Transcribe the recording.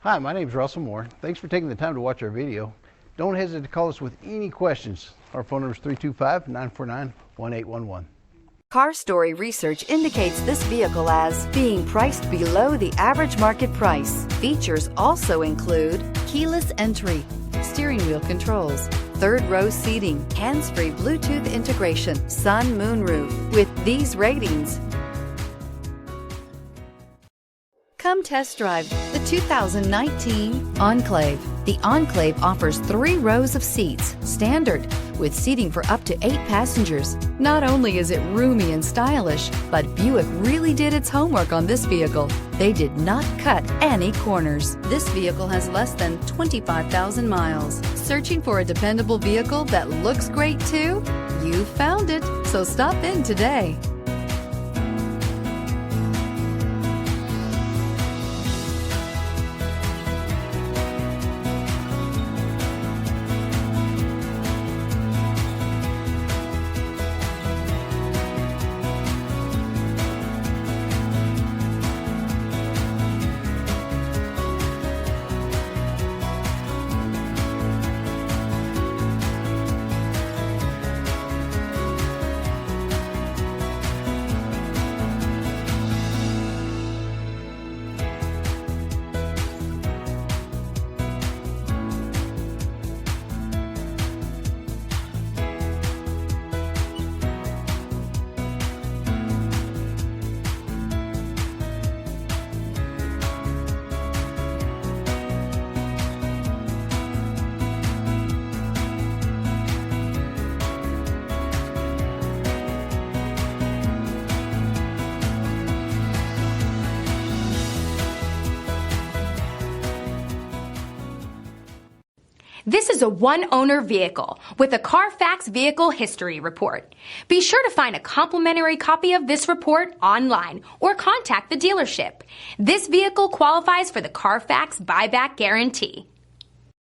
Hi, my name is Russell Moore. Thanks for taking the time to watch our video. Don't hesitate to call us with any questions. Our phone number is 325-949-1811. Car Story research indicates this vehicle as being priced below the average market price. Features also include keyless entry, steering wheel controls, third row seating, hands-free Bluetooth integration, sun moonroof. With these ratings, come test drive the 2019 Enclave. The Enclave offers 3 rows of seats, standard, with seating for up to 8 passengers. Not only is it roomy and stylish, but Buick really did its homework on this vehicle. They did not cut any corners. This vehicle has less than 25,000 miles. Searching for a dependable vehicle that looks great too? You found it, so stop in today. This is a one-owner vehicle with a Carfax Vehicle History Report. Be sure to find a complimentary copy of this report online or contact the dealership. This vehicle qualifies for the Carfax Buyback Guarantee.